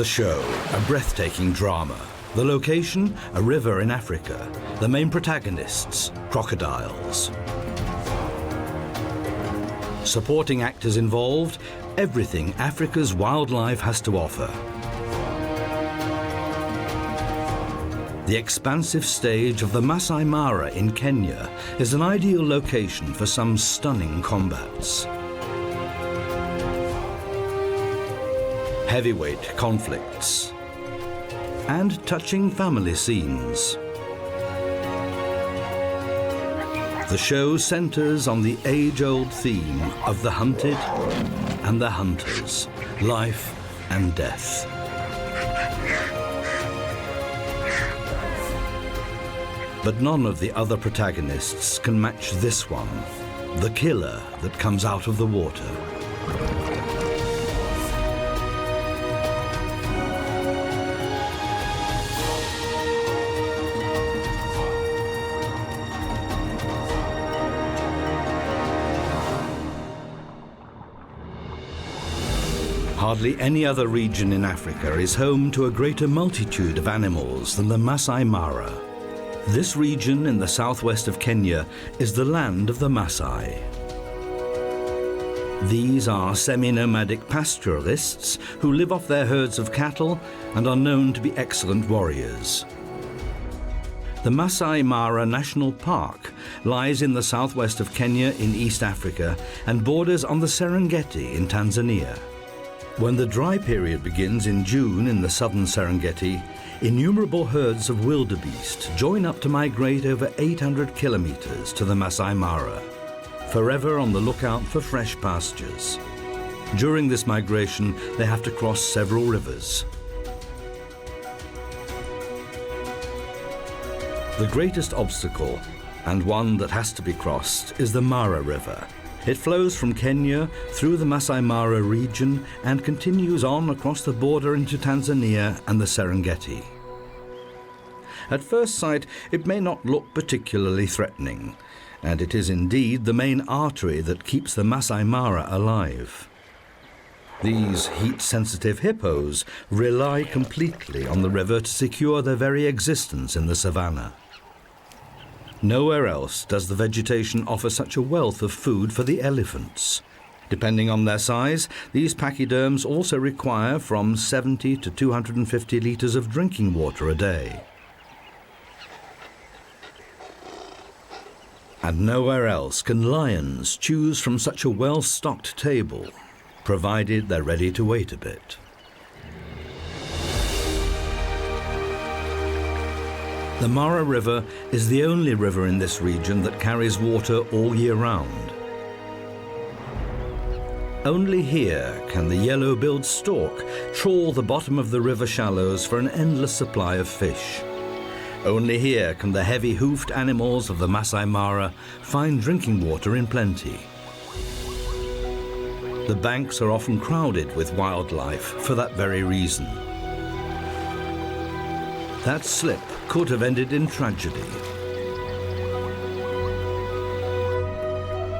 The show, a breathtaking drama. The location, a river in Africa. The main protagonists, crocodiles. Supporting actors involved, everything Africa's wildlife has to offer. The expansive stage of the Maasai Mara in Kenya is an ideal location for some stunning combats. Heavyweight conflicts and touching family scenes. The show centers on the age-old theme of the hunted and the hunters, life and death. But none of the other protagonists can match this one, the killer that comes out of the water. Hardly any other region in Africa is home to a greater multitude of animals than the Maasai Mara. This region in the southwest of Kenya is the land of the Masai. These are semi-nomadic pastoralists who live off their herds of cattle and are known to be excellent warriors. The Maasai Mara National Park lies in the southwest of Kenya in East Africa and borders on the Serengeti in Tanzania. When the dry period begins in June in the southern Serengeti, innumerable herds of wildebeest join up to migrate over 800 kilometers to the Masai Mara, forever on the lookout for fresh pastures. During this migration, they have to cross several rivers. The greatest obstacle, and one that has to be crossed, is the Mara River. It flows from Kenya through the Masai Mara region and continues on across the border into Tanzania and the Serengeti. At first sight, it may not look particularly threatening, and it is indeed the main artery that keeps the Masai Mara alive. These heat-sensitive hippos rely completely on the river to secure their very existence in the savannah. Nowhere else does the vegetation offer such a wealth of food for the elephants. Depending on their size, these pachyderms also require from 70 to 250 litres of drinking water a day. And nowhere else can lions choose from such a well-stocked table, provided they're ready to wait a bit. The Mara River is the only river in this region that carries water all year round. Only here can the yellow-billed stork trawl the bottom of the river shallows for an endless supply of fish. Only here can the heavy-hoofed animals of the Masai Mara find drinking water in plenty. The banks are often crowded with wildlife for that very reason. That slip could have ended in tragedy.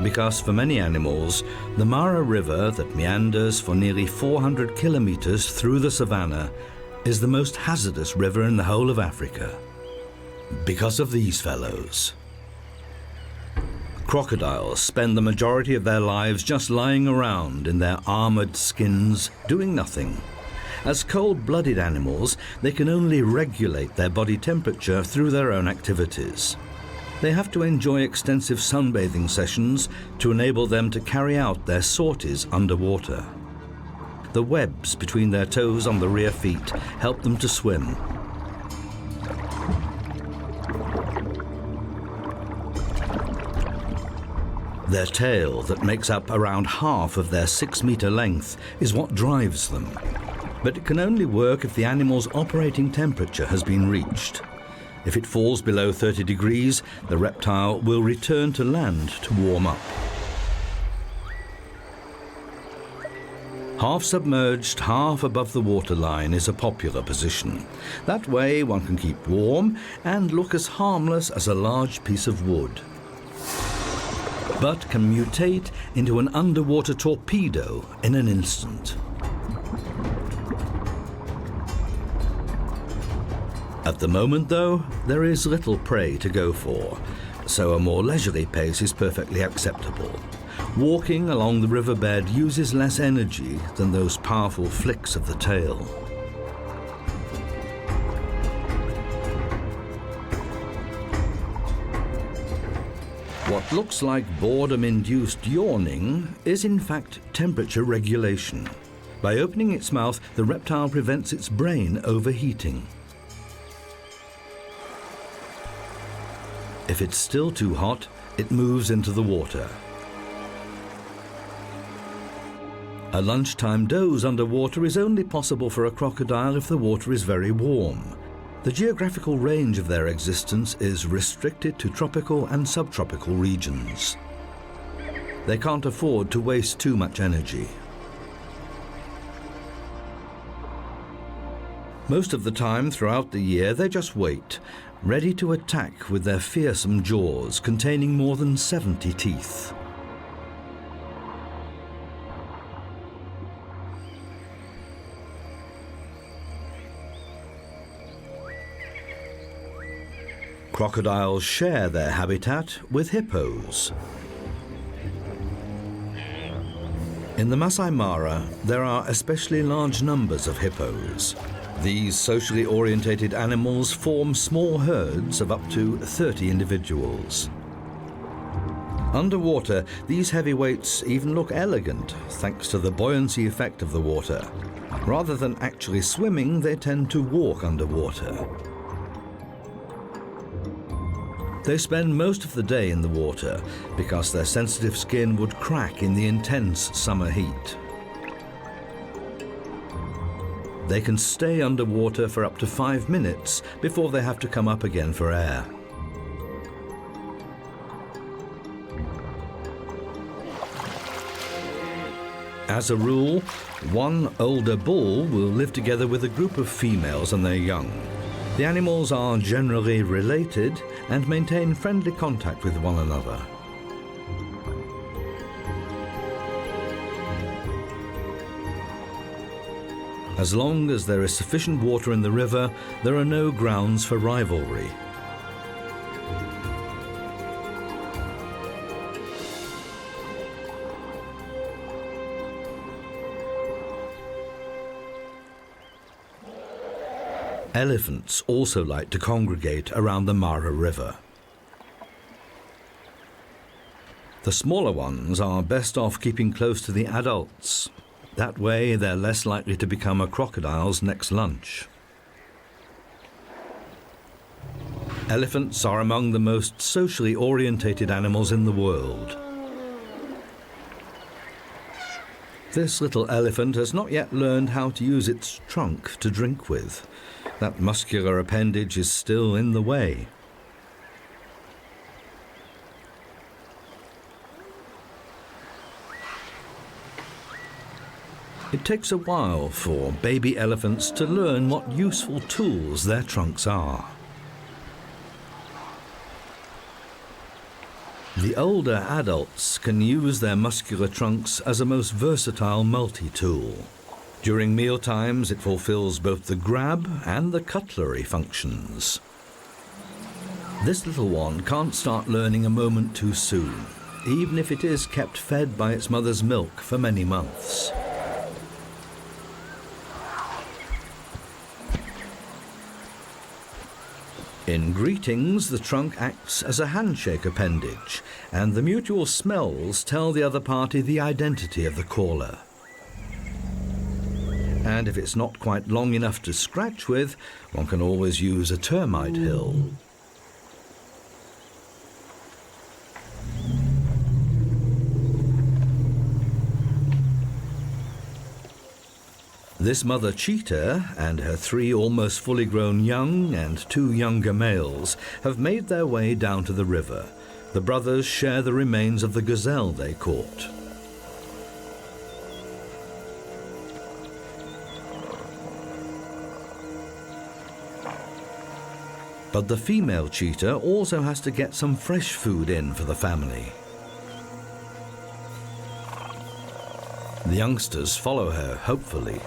Because for many animals, the Mara River that meanders for nearly 400 kilometers through the savannah is the most hazardous river in the whole of Africa. Because of these fellows. Crocodiles spend the majority of their lives just lying around in their armored skins, doing nothing. As cold-blooded animals, they can only regulate their body temperature through their own activities. They have to enjoy extensive sunbathing sessions to enable them to carry out their sorties underwater. The webs between their toes on the rear feet help them to swim. Their tail, that makes up around half of their 6-meter length, is what drives them. But it can only work if the animal's operating temperature has been reached. If it falls below 30 degrees, the reptile will return to land to warm up. Half submerged, half above the waterline is a popular position. That way one can keep warm and look as harmless as a large piece of wood. But can mutate into an underwater torpedo in an instant. At the moment, though, there is little prey to go for, so a more leisurely pace is perfectly acceptable. Walking along the riverbed uses less energy than those powerful flicks of the tail. What looks like boredom-induced yawning is in fact temperature regulation. By opening its mouth, the reptile prevents its brain overheating. If it's still too hot, it moves into the water. A lunchtime doze underwater is only possible for a crocodile if the water is very warm. The geographical range of their existence is restricted to tropical and subtropical regions. They can't afford to waste too much energy. Most of the time throughout the year, they just wait, ready to attack with their fearsome jaws containing more than 70 teeth. Crocodiles share their habitat with hippos. In the Maasai Mara, there are especially large numbers of hippos. These socially orientated animals form small herds of up to 30 individuals. Underwater, these heavyweights even look elegant thanks to the buoyancy effect of the water. Rather than actually swimming, they tend to walk underwater. They spend most of the day in the water because their sensitive skin would crack in the intense summer heat. They can stay underwater for up to 5 minutes before they have to come up again for air. As a rule, one older bull will live together with a group of females and their young. The animals are generally related and maintain friendly contact with one another. As long as there is sufficient water in the river, there are no grounds for rivalry. Elephants also like to congregate around the Mara River. The smaller ones are best off keeping close to the adults. That way, they're less likely to become a crocodile's next lunch. Elephants are among the most socially orientated animals in the world. This little elephant has not yet learned how to use its trunk to drink with. That muscular appendage is still in the way. It takes a while for baby elephants to learn what useful tools their trunks are. The older adults can use their muscular trunks as a most versatile multi-tool. During mealtimes, it fulfills both the grab and the cutlery functions. This little one can't start learning a moment too soon, even if it is kept fed by its mother's milk for many months. In greetings, the trunk acts as a handshake appendage, and the mutual smells tell the other party the identity of the caller. And if it's not quite long enough to scratch with, one can always use a termite hill. This mother cheetah and her 3 almost fully grown young and 2 younger males have made their way down to the river. The brothers share the remains of the gazelle they caught. But the female cheetah also has to get some fresh food in for the family. The youngsters follow her, hopefully.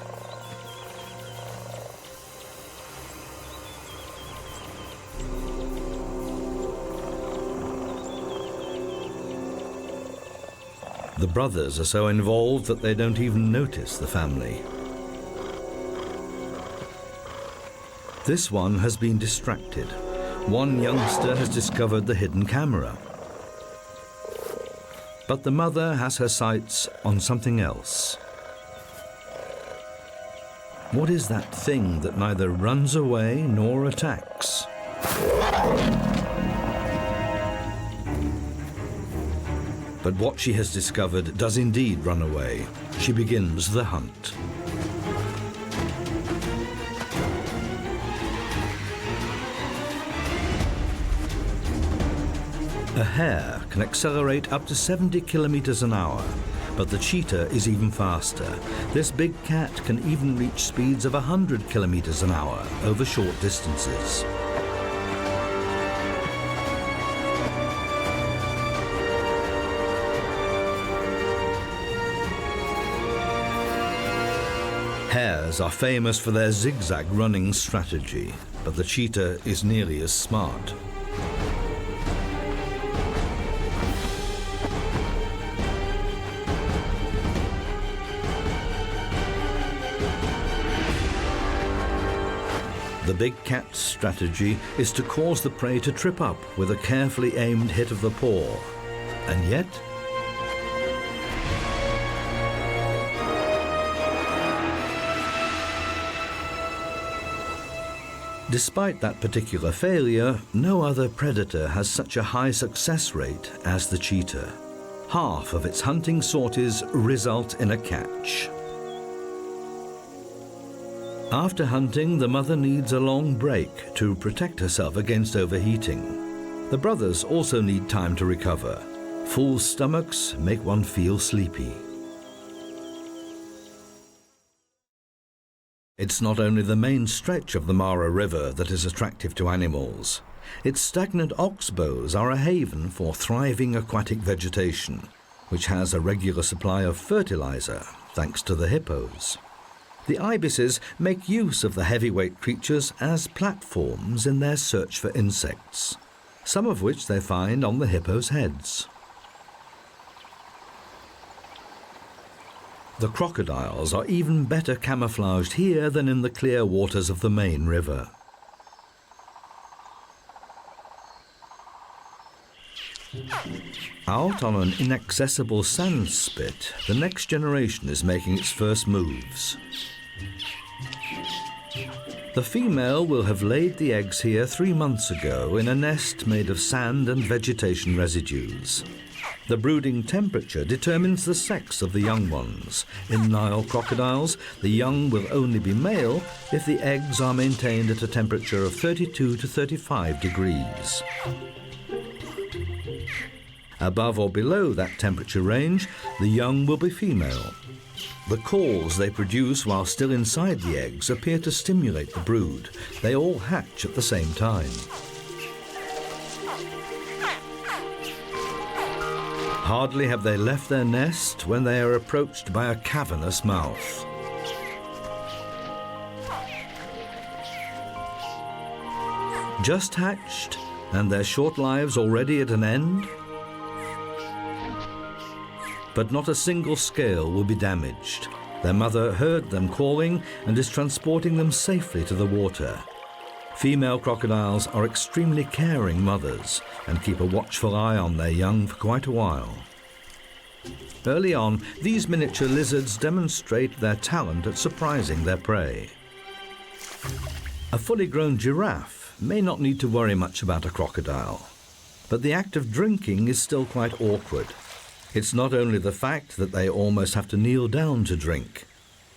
The brothers are so involved that they don't even notice the family. This one has been distracted. One youngster has discovered the hidden camera. But the mother has her sights on something else. What is that thing that neither runs away nor attacks? But what she has discovered does indeed run away. She begins the hunt. A hare can accelerate up to 70 kilometers an hour, but the cheetah is even faster. This big cat can even reach speeds of 100 kilometers an hour over short distances. Hares are famous for their zigzag running strategy, but the cheetah is nearly as smart. The big cat's strategy is to cause the prey to trip up with a carefully aimed hit of the paw. And yet, despite that particular failure, no other predator has such a high success rate as the cheetah. Half of its hunting sorties result in a catch. After hunting, the mother needs a long break to protect herself against overheating. The brothers also need time to recover. Full stomachs make one feel sleepy. It's not only the main stretch of the Mara River that is attractive to animals. Its stagnant oxbows are a haven for thriving aquatic vegetation, which has a regular supply of fertilizer thanks to the hippos. The ibises make use of the heavyweight creatures as platforms in their search for insects, some of which they find on the hippos' heads. The crocodiles are even better camouflaged here than in the clear waters of the main river. Out on an inaccessible sand spit, the next generation is making its first moves. The female will have laid the eggs here 3 months ago in a nest made of sand and vegetation residues. The brooding temperature determines the sex of the young ones. In Nile crocodiles, the young will only be male if the eggs are maintained at a temperature of 32 to 35 degrees. Above or below that temperature range, the young will be female. The calls they produce while still inside the eggs appear to stimulate the brood. They all hatch at the same time. Hardly have they left their nest when they are approached by a cavernous mouth. Just hatched, and their short lives already at an end? But not a single scale will be damaged. Their mother heard them calling and is transporting them safely to the water. Female crocodiles are extremely caring mothers and keep a watchful eye on their young for quite a while. Early on, these miniature lizards demonstrate their talent at surprising their prey. A fully grown giraffe may not need to worry much about a crocodile, but the act of drinking is still quite awkward. It's not only the fact that they almost have to kneel down to drink.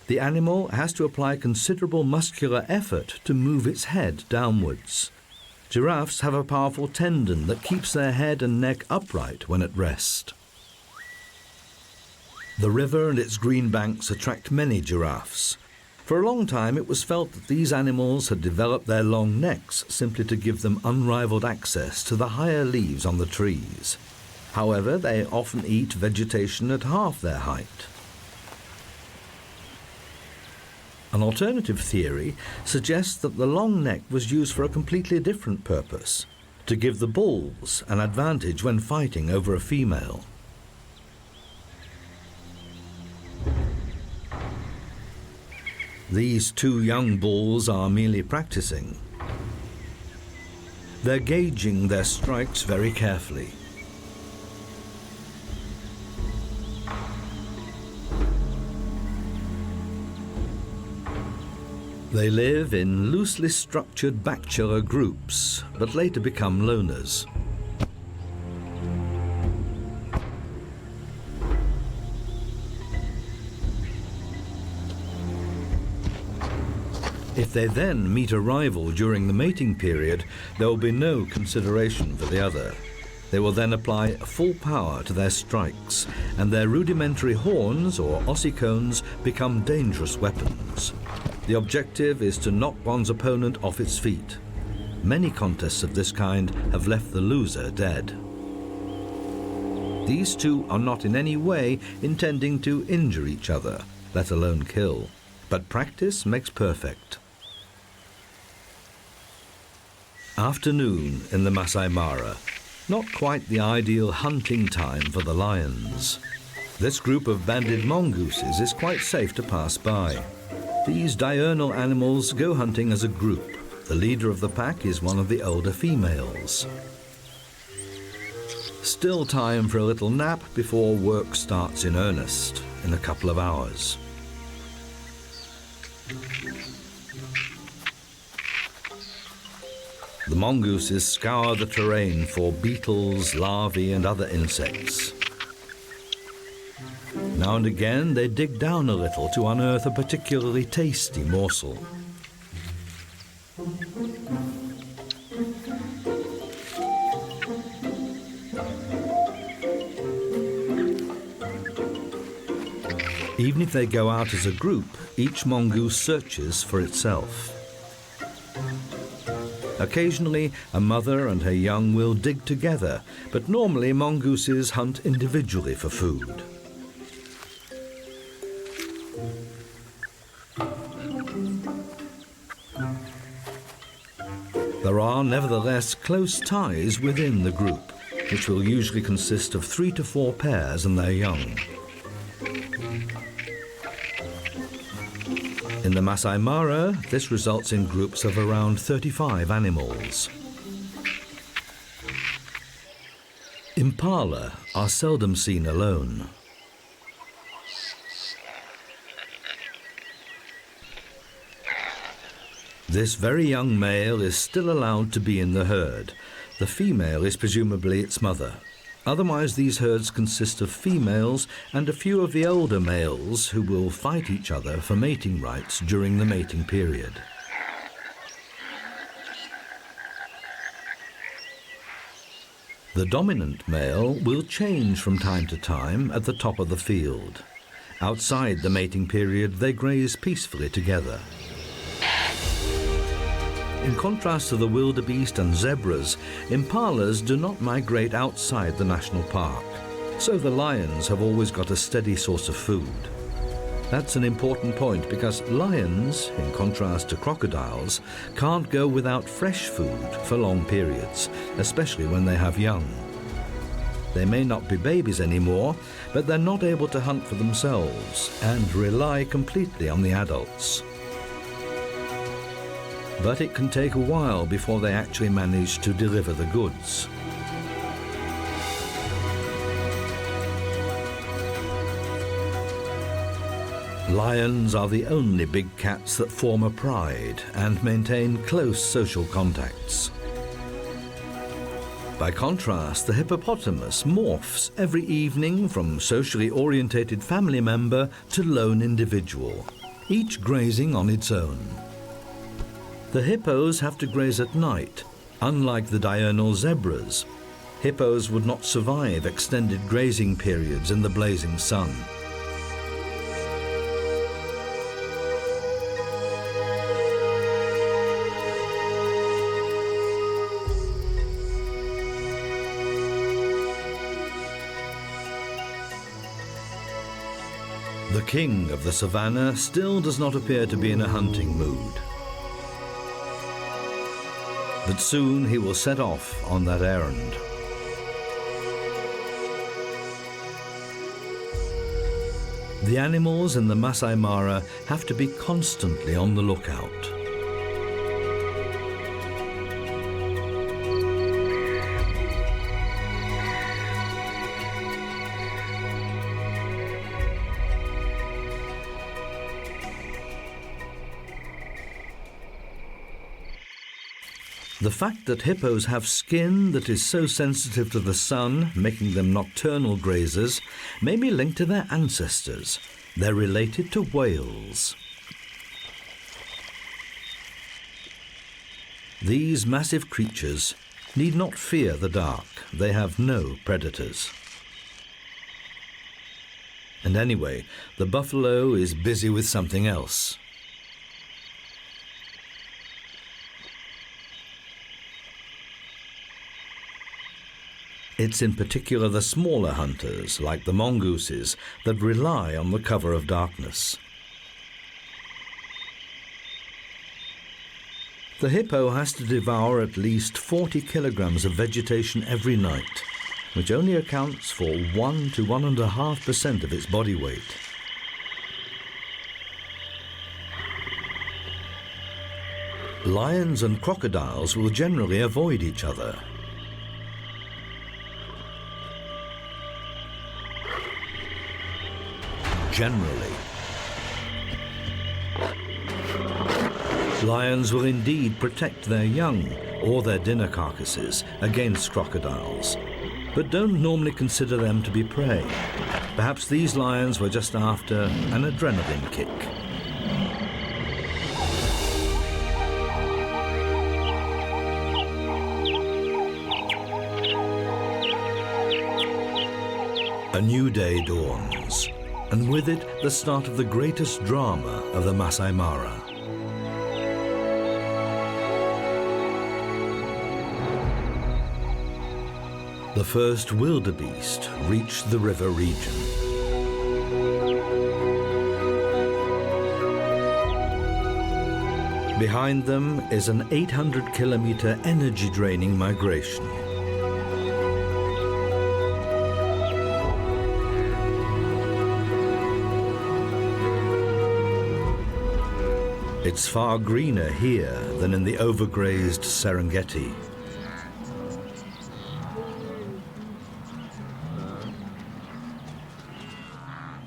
The animal has to apply considerable muscular effort to move its head downwards. Giraffes have a powerful tendon that keeps their head and neck upright when at rest. The river and its green banks attract many giraffes. For a long time it was felt that these animals had developed their long necks simply to give them unrivaled access to the higher leaves on the trees. However, they often eat vegetation at half their height. An alternative theory suggests that the long neck was used for a completely different purpose, to give the bulls an advantage when fighting over a female. These two young bulls are merely practicing. They're gauging their strikes very carefully. They live in loosely structured bachelor groups, but later become loners. If they then meet a rival during the mating period, there will be no consideration for the other. They will then apply full power to their strikes, and their rudimentary horns or ossicones become dangerous weapons. The objective is to knock one's opponent off its feet. Many contests of this kind have left the loser dead. These two are not in any way intending to injure each other, let alone kill. But practice makes perfect. Afternoon in the Masai Mara. Not quite the ideal hunting time for the lions. This group of banded mongooses is quite safe to pass by. These diurnal animals go hunting as a group. The leader of the pack is one of the older females. Still time for a little nap before work starts in earnest in a couple of hours. The mongooses scour the terrain for beetles, larvae, and other insects. Now and again, they dig down a little to unearth a particularly tasty morsel. Even if they go out as a group, each mongoose searches for itself. Occasionally, a mother and her young will dig together, but normally mongooses hunt individually for food. There are nevertheless close ties within the group, which will usually consist of 3 to 4 pairs and their young. In the Maasai Mara, this results in groups of around 35 animals. Impala are seldom seen alone. This very young male is still allowed to be in the herd. The female is presumably its mother. Otherwise, these herds consist of females and a few of the older males who will fight each other for mating rights during the mating period. The dominant male will change from time to time at the top of the field. Outside the mating period, they graze peacefully together. In contrast to the wildebeest and zebras, impalas do not migrate outside the national park, so the lions have always got a steady source of food. That's an important point because lions, in contrast to crocodiles, can't go without fresh food for long periods, especially when they have young. They may not be babies anymore, but they're not able to hunt for themselves and rely completely on the adults. But it can take a while before they actually manage to deliver the goods. Lions are the only big cats that form a pride and maintain close social contacts. By contrast, the hippopotamus morphs every evening from socially orientated family member to lone individual, each grazing on its own. The hippos have to graze at night, unlike the diurnal zebras. Hippos would not survive extended grazing periods in the blazing sun. The king of the savannah still does not appear to be in a hunting mood. But soon he will set off on that errand. The animals in the Masai Mara have to be constantly on the lookout. The fact that hippos have skin that is so sensitive to the sun, making them nocturnal grazers, may be linked to their ancestors. They're related to whales. These massive creatures need not fear the dark. They have no predators. And anyway, the buffalo is busy with something else. It's in particular the smaller hunters, like the mongooses, that rely on the cover of darkness. The hippo has to devour at least 40 kilograms of vegetation every night, which only accounts for 1 to 1.5% of its body weight. Lions and crocodiles will generally avoid each other. Generally. Lions will indeed protect their young or their dinner carcasses against crocodiles, but don't normally consider them to be prey. Perhaps these lions were just after an adrenaline kick. A new day dawns, and with it the start of the greatest drama of the Masai Mara. The first wildebeest reached the river region. Behind them is an 800-kilometer energy-draining migration. It's far greener here than in the overgrazed Serengeti.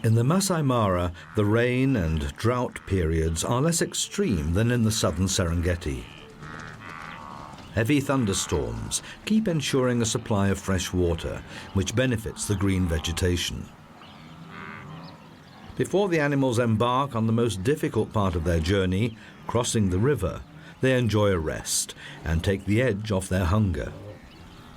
In the Masai Mara, the rain and drought periods are less extreme than in the southern Serengeti. Heavy thunderstorms keep ensuring a supply of fresh water, which benefits the green vegetation. Before the animals embark on the most difficult part of their journey, crossing the river, they enjoy a rest and take the edge off their hunger.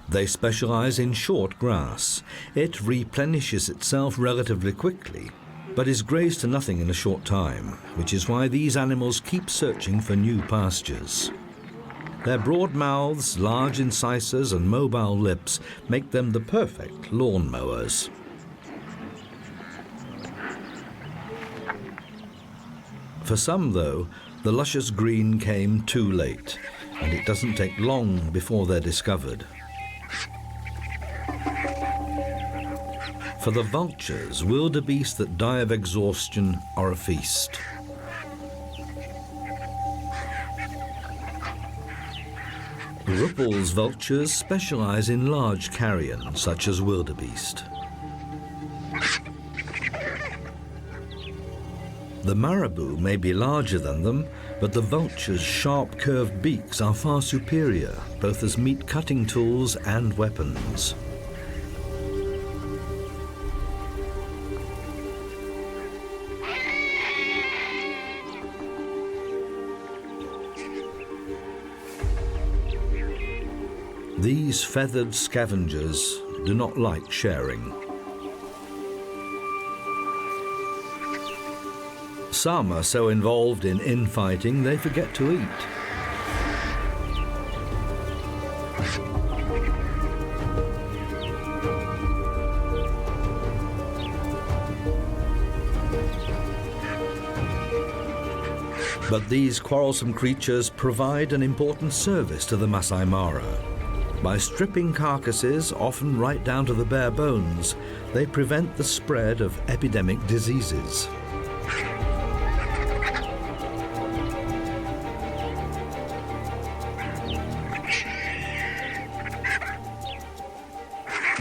They specialize in short grass. It replenishes itself relatively quickly, but is grazed to nothing in a short time, which is why these animals keep searching for new pastures. Their broad mouths, large incisors, and mobile lips make them the perfect lawn mowers. For some, though, the luscious green came too late, and it doesn't take long before they're discovered. For the vultures, wildebeests that die of exhaustion are a feast. Ruppel's vultures specialize in large carrion, such as wildebeest. The marabou may be larger than them, but the vulture's sharp curved beaks are far superior, both as meat cutting tools and weapons. These feathered scavengers do not like sharing. Some are so involved in infighting they forget to eat. But these quarrelsome creatures provide an important service to the Masai Mara. By stripping carcasses, often right down to the bare bones, they prevent the spread of epidemic diseases.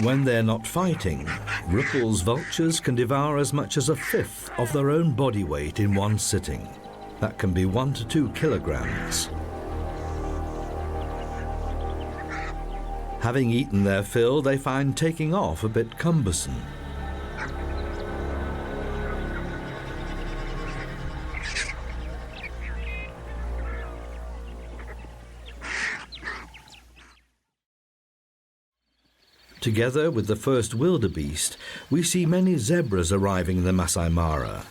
When they're not fighting, Ripple's vultures can devour as much as a fifth of their own body weight in one sitting. That can be 1 to 2 kilograms. Having eaten their fill, they find taking off a bit cumbersome. Together with the first wildebeest, we see many zebras arriving in the Maasai Mara.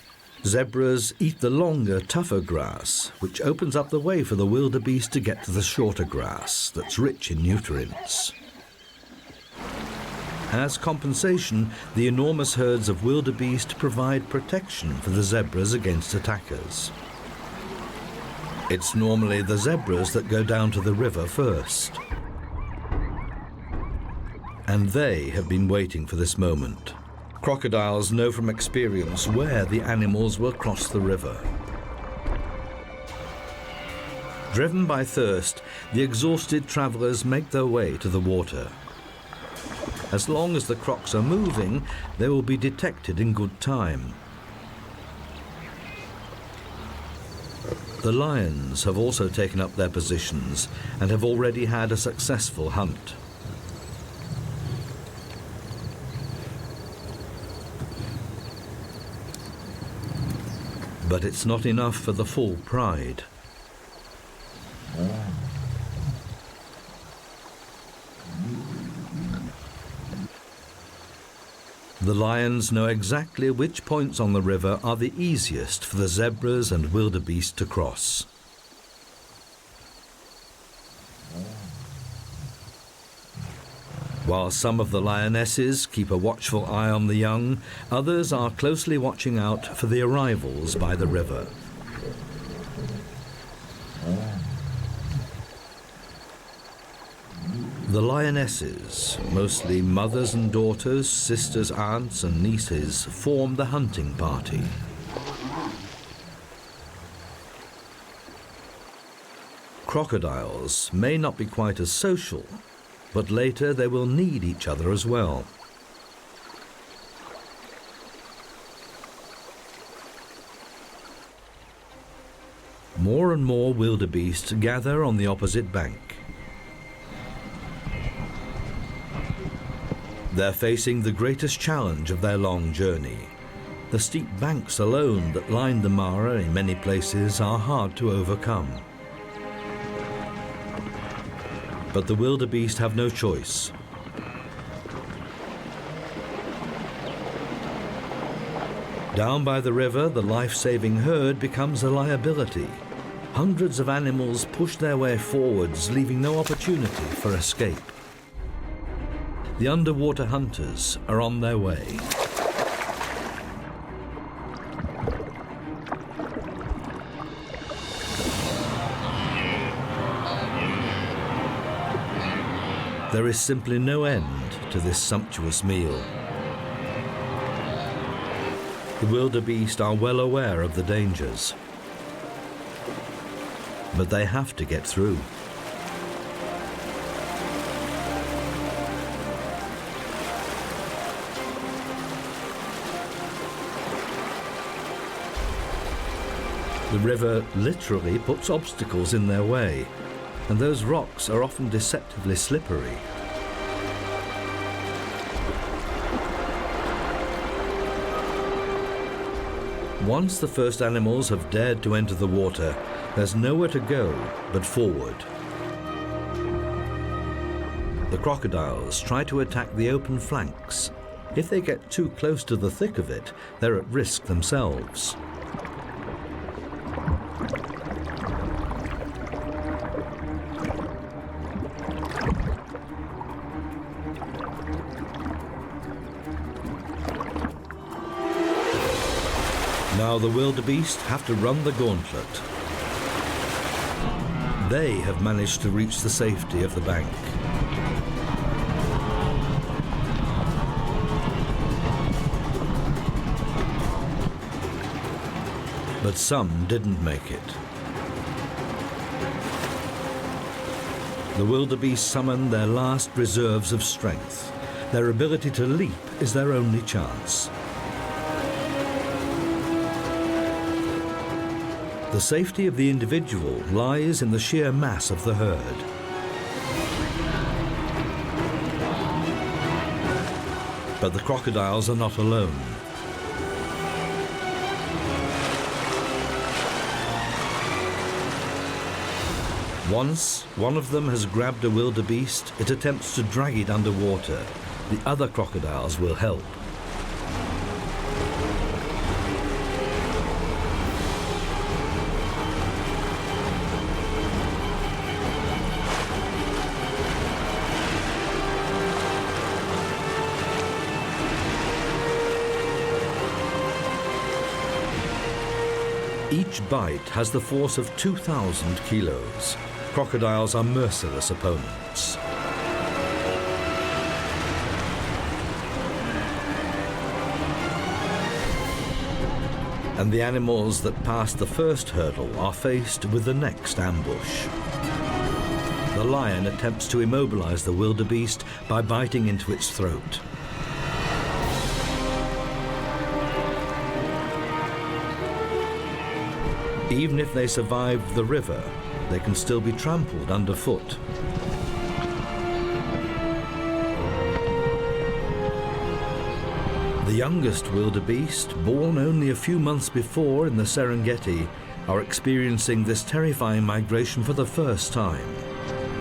Zebras eat the longer, tougher grass, which opens up the way for the wildebeest to get to the shorter grass that's rich in nutrients. As compensation, the enormous herds of wildebeest provide protection for the zebras against attackers. It's normally the zebras that go down to the river first. And they have been waiting for this moment. Crocodiles know from experience where the animals will cross the river. Driven by thirst, the exhausted travelers make their way to the water. As long as the crocs are moving, they will be detected in good time. The lions have also taken up their positions and have already had a successful hunt. But it's not enough for the full pride. The lions know exactly which points on the river are the easiest for the zebras and wildebeest to cross. While some of the lionesses keep a watchful eye on the young, others are closely watching out for the arrivals by the river. The lionesses, mostly mothers and daughters, sisters, aunts and nieces, form the hunting party. Crocodiles may not be quite as social, but later they will need each other as well. More and more wildebeest gather on the opposite bank. They're facing the greatest challenge of their long journey. The steep banks alone that line the Mara in many places are hard to overcome. But the wildebeest have no choice. Down by the river, the life-saving herd becomes a liability. Hundreds of animals push their way forwards, leaving no opportunity for escape. The underwater hunters are on their way. There is simply no end to this sumptuous meal. The wildebeest are well aware of the dangers, but they have to get through. The river literally puts obstacles in their way, and those rocks are often deceptively slippery. Once the first animals have dared to enter the water, there's nowhere to go but forward. The crocodiles try to attack the open flanks. If they get too close to the thick of it, they're at risk themselves. Now the wildebeest have to run the gauntlet. They have managed to reach the safety of the bank. But some didn't make it. The wildebeest summon their last reserves of strength. Their ability to leap is their only chance. The safety of the individual lies in the sheer mass of the herd. But the crocodiles are not alone. Once one of them has grabbed a wildebeest, it attempts to drag it underwater. The other crocodiles will help. Each bite has the force of 2,000 kilos. Crocodiles are merciless opponents. And the animals that pass the first hurdle are faced with the next ambush. The lion attempts to immobilize the wildebeest by biting into its throat. Even if they survive the river, they can still be trampled underfoot. The youngest wildebeest, born only a few months before in the Serengeti, are experiencing this terrifying migration for the first time.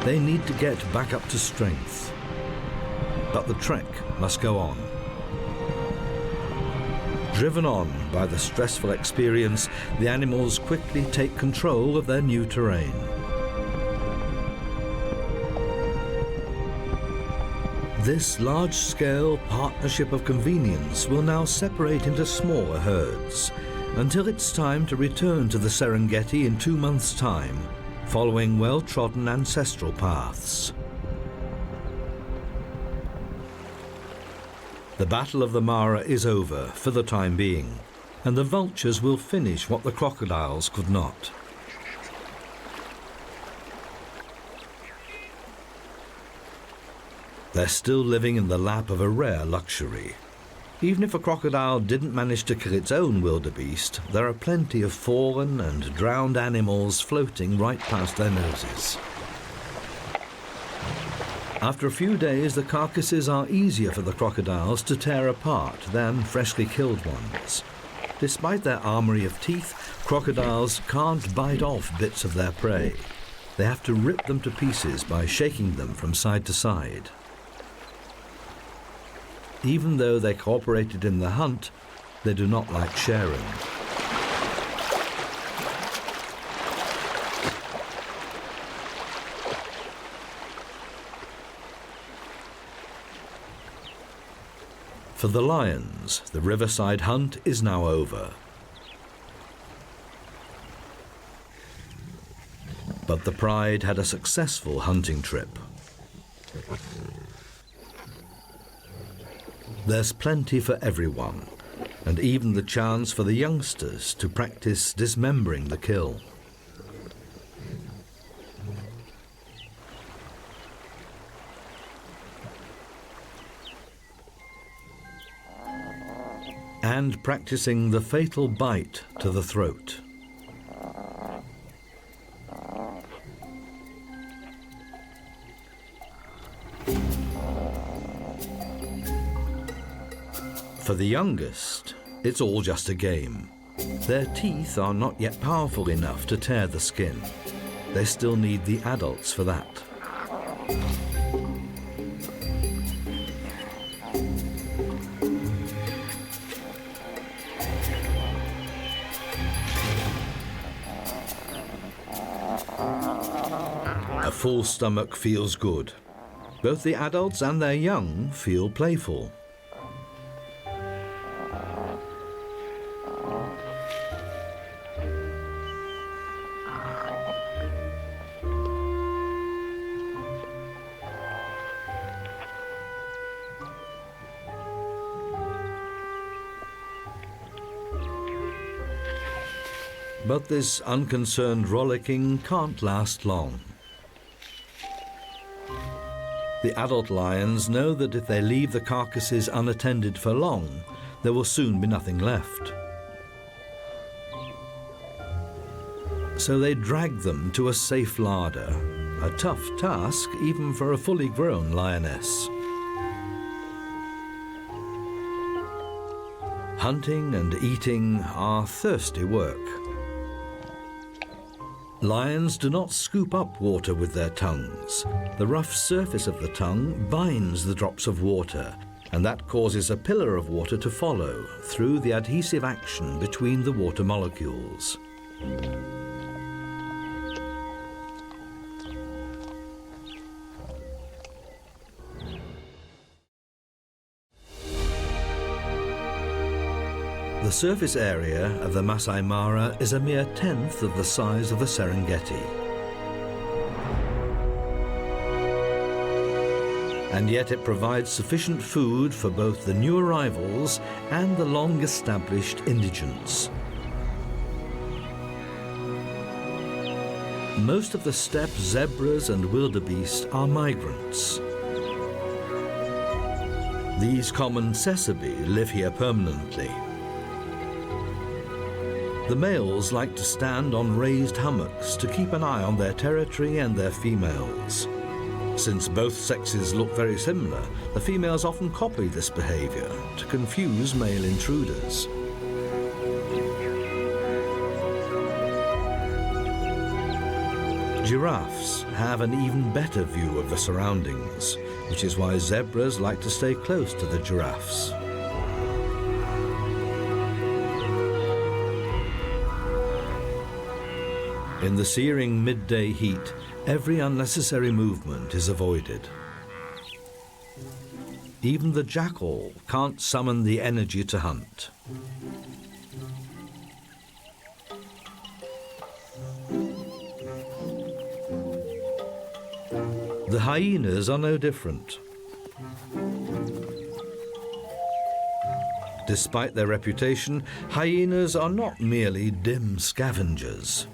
They need to get back up to strength. But the trek must go on. Driven on by the stressful experience, the animals quickly take control of their new terrain. This large-scale partnership of convenience will now separate into smaller herds until it's time to return to the Serengeti in 2 months' time, following well-trodden ancestral paths. The Battle of the Mara is over for the time being, and the vultures will finish what the crocodiles could not. They're still living in the lap of a rare luxury. Even if a crocodile didn't manage to kill its own wildebeest, there are plenty of fallen and drowned animals floating right past their noses. After a few days, the carcasses are easier for the crocodiles to tear apart than freshly killed ones. Despite their armory of teeth, crocodiles can't bite off bits of their prey. They have to rip them to pieces by shaking them from side to side. Even though they cooperated in the hunt, they do not like sharing. For the lions, the riverside hunt is now over. But the pride had a successful hunting trip. There's plenty for everyone, and even the chance for the youngsters to practice dismembering the kill. And practicing the fatal bite to the throat. For the youngest, it's all just a game. Their teeth are not yet powerful enough to tear the skin. They still need the adults for that. A full stomach feels good. Both the adults and their young feel playful. But this unconcerned rollicking can't last long. The adult lions know that if they leave the carcasses unattended for long, there will soon be nothing left. So they drag them to a safe larder, a tough task even for a fully grown lioness. Hunting and eating are thirsty work. Lions do not scoop up water with their tongues. The rough surface of the tongue binds the drops of water, and that causes a pillar of water to follow through the adhesive action between the water molecules. The surface area of the Maasai Mara is a mere tenth of the size of the Serengeti. And yet it provides sufficient food for both the new arrivals and the long-established indigents. Most of the steppe zebras and wildebeest are migrants. These common cesabe live here permanently. The males like to stand on raised hummocks to keep an eye on their territory and their females. Since both sexes look very similar, the females often copy this behavior to confuse male intruders. Giraffes have an even better view of the surroundings, which is why zebras like to stay close to the giraffes. In the searing midday heat, every unnecessary movement is avoided. Even the jackal can't summon the energy to hunt. The hyenas are no different. Despite their reputation, hyenas are not merely dim scavengers.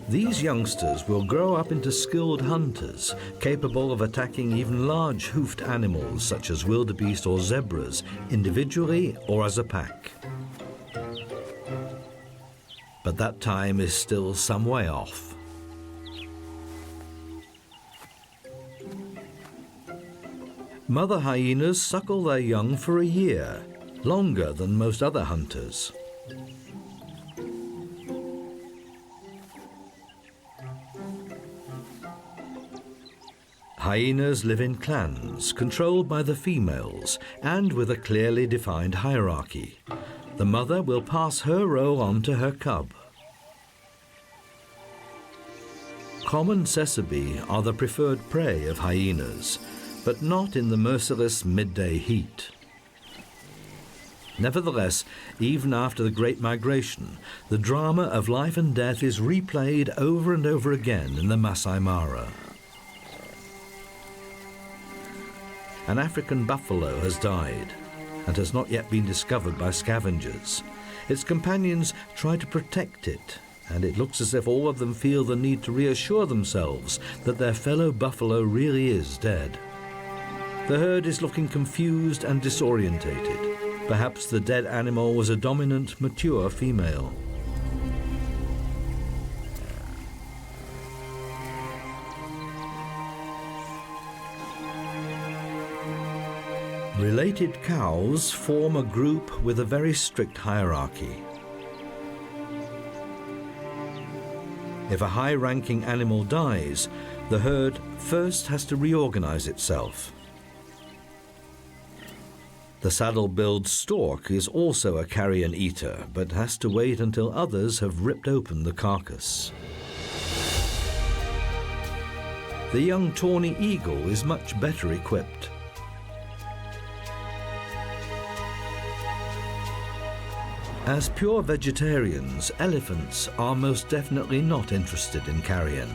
These youngsters will grow up into skilled hunters, capable of attacking even large hoofed animals such as wildebeest or zebras, individually or as a pack. But that time is still some way off. Mother hyenas suckle their young for a year, longer than most other hunters. Hyenas live in clans, controlled by the females, and with a clearly defined hierarchy. The mother will pass her role on to her cub. Common cesabe are the preferred prey of hyenas, but not in the merciless midday heat. Nevertheless, even after the Great Migration, the drama of life and death is replayed over and over again in the Maasai Mara. An African buffalo has died and has not yet been discovered by scavengers. Its companions try to protect it, and it looks as if all of them feel the need to reassure themselves that their fellow buffalo really is dead. The herd is looking confused and disorientated. Perhaps the dead animal was a dominant, mature female. Related cows form a group with a very strict hierarchy. If a high-ranking animal dies, the herd first has to reorganize itself. The saddle-billed stork is also a carrion eater, but has to wait until others have ripped open the carcass. The young tawny eagle is much better equipped. As pure vegetarians, elephants are most definitely not interested in carrion.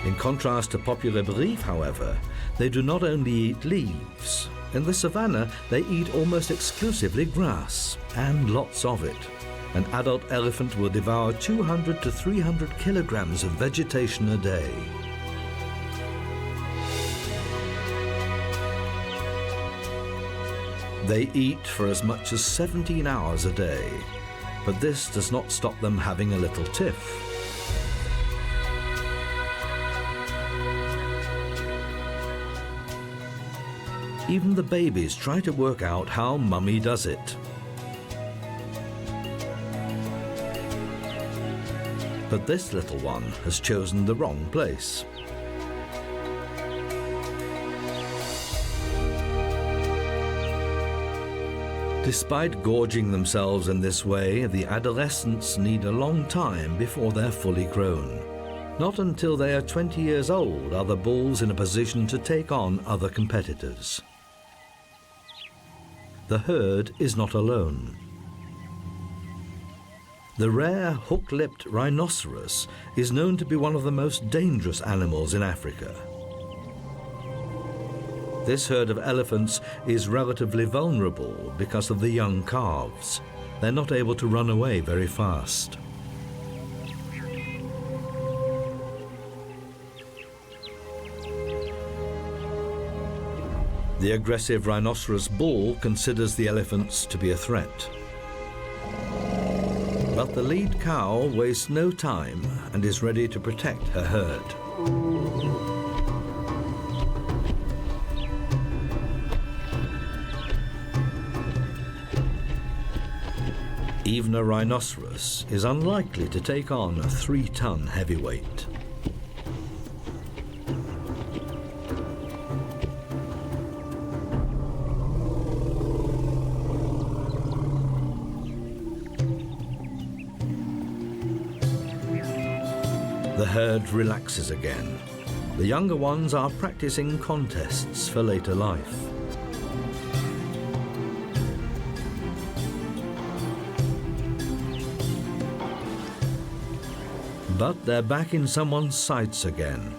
In contrast to popular belief, however, they do not only eat leaves. In the savannah, they eat almost exclusively grass, and lots of it. An adult elephant will devour 200 to 300 kilograms of vegetation a day. They eat for as much as 17 hours a day, but this does not stop them having a little tiff. Even the babies try to work out how Mummy does it. But this little one has chosen the wrong place. Despite gorging themselves in this way, the adolescents need a long time before they're fully grown. Not until they are 20 years old are the bulls in a position to take on other competitors. The herd is not alone. The rare hook-lipped rhinoceros is known to be one of the most dangerous animals in Africa. This herd of elephants is relatively vulnerable because of the young calves. They're not able to run away very fast. The aggressive rhinoceros bull considers the elephants to be a threat. But the lead cow wastes no time and is ready to protect her herd. Even a rhinoceros is unlikely to take on a 3-ton heavyweight. The herd relaxes again. The younger ones are practicing contests for later life. But they're back in someone's sights again.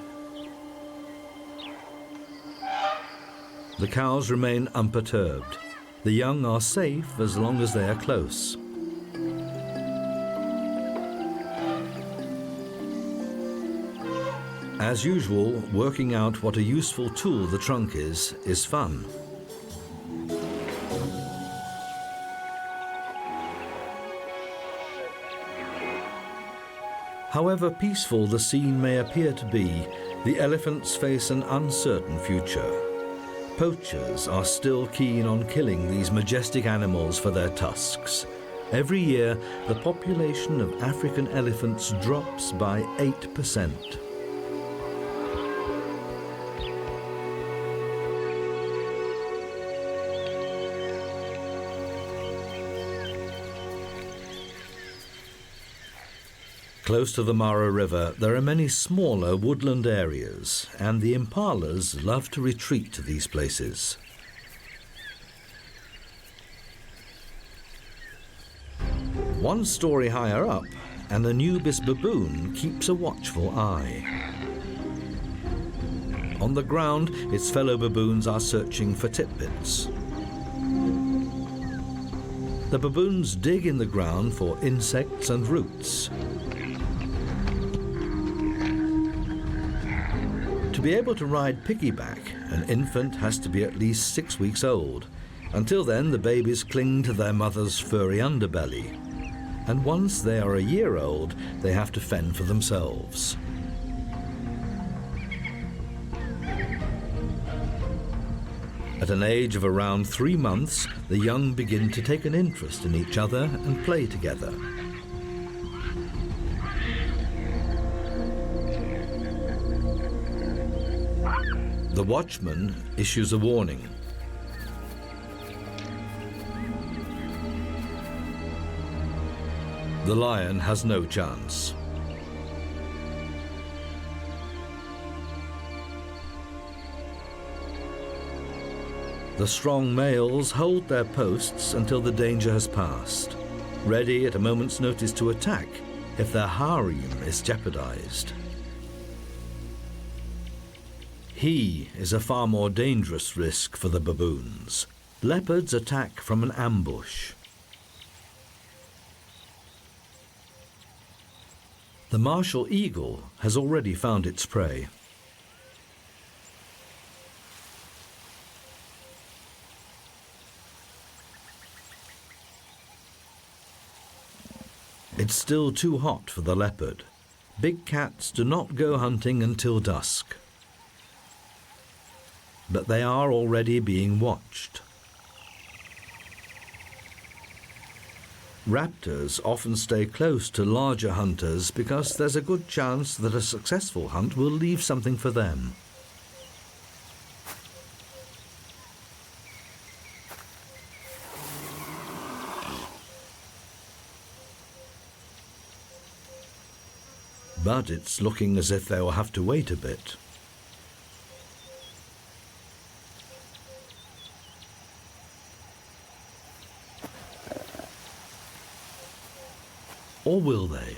The cows remain unperturbed. The young are safe as long as they are close. As usual, working out what a useful tool the trunk is fun. However peaceful the scene may appear to be, the elephants face an uncertain future. Poachers are still keen on killing these majestic animals for their tusks. Every year, the population of African elephants drops by 8%. Close to the Mara River, there are many smaller woodland areas, and the impalas love to retreat to these places. One story higher up, an Anubis baboon keeps a watchful eye. On the ground, its fellow baboons are searching for titbits. The baboons dig in the ground for insects and roots. To be able to ride piggyback, an infant has to be at least 6 weeks old. Until then, the babies cling to their mother's furry underbelly. And once they are a year old, they have to fend for themselves. At an age of around 3 months, the young begin to take an interest in each other and play together. The watchman issues a warning. The lion has no chance. The strong males hold their posts until the danger has passed, ready at a moment's notice to attack if their harem is jeopardized. He is a far more dangerous risk for the baboons. Leopards attack from an ambush. The martial eagle has already found its prey. It's still too hot for the leopard. Big cats do not go hunting until dusk. But they are already being watched. Raptors often stay close to larger hunters because there's a good chance that a successful hunt will leave something for them. But it's looking as if they will have to wait a bit. Or will they?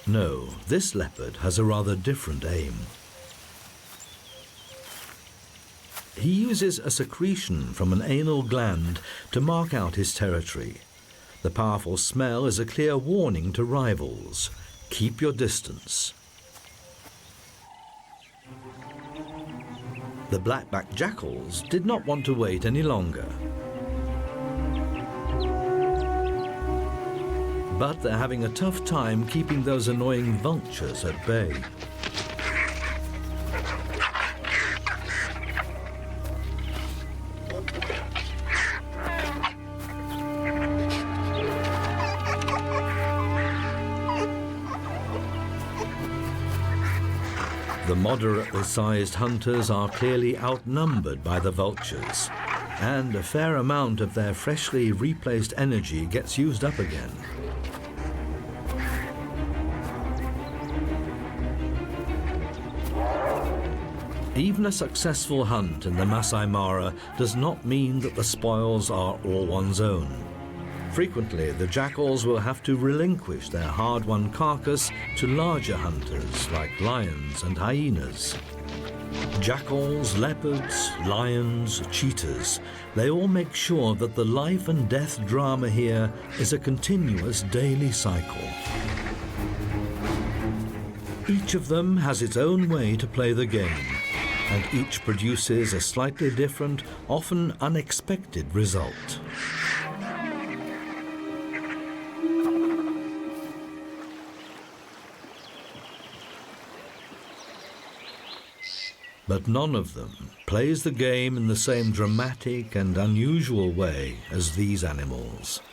No, this leopard has a rather different aim. He uses a secretion from an anal gland to mark out his territory. The powerful smell is a clear warning to rivals. Keep your distance. The black-backed jackals did not want to wait any longer. But they're having a tough time keeping those annoying vultures at bay. The moderately sized hunters are clearly outnumbered by the vultures, and a fair amount of their freshly replaced energy gets used up again. Even a successful hunt in the Masai Mara does not mean that the spoils are all one's own. Frequently, the jackals will have to relinquish their hard-won carcass to larger hunters like lions and hyenas. Jackals, leopards, lions, cheetahs, they all make sure that the life and death drama here is a continuous daily cycle. Each of them has its own way to play the game, and each produces a slightly different, often unexpected result. But none of them plays the game in the same dramatic and unusual way as these animals.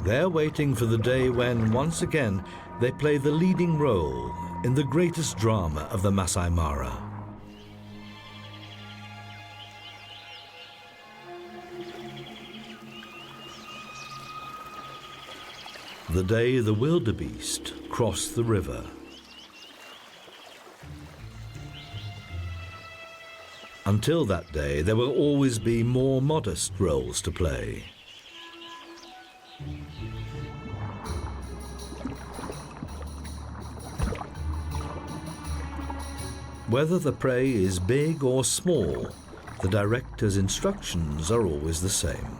They're waiting for the day when, once again, they play the leading role in the greatest drama of the Masai Mara. The day the wildebeest crossed the river. Until that day, there will always be more modest roles to play. Whether the prey is big or small, the director's instructions are always the same.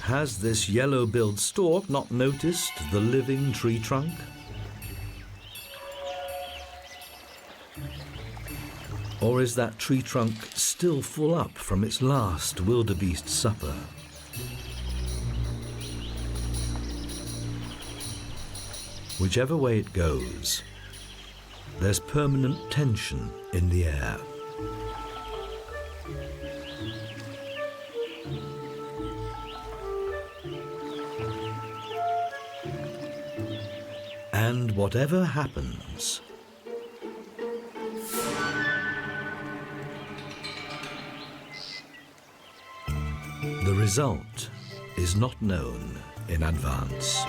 Has this yellow-billed stork not noticed the living tree trunk? Or is that tree trunk still full up from its last wildebeest supper? Whichever way it goes, there's permanent tension in the air. And whatever happens, the result is not known in advance.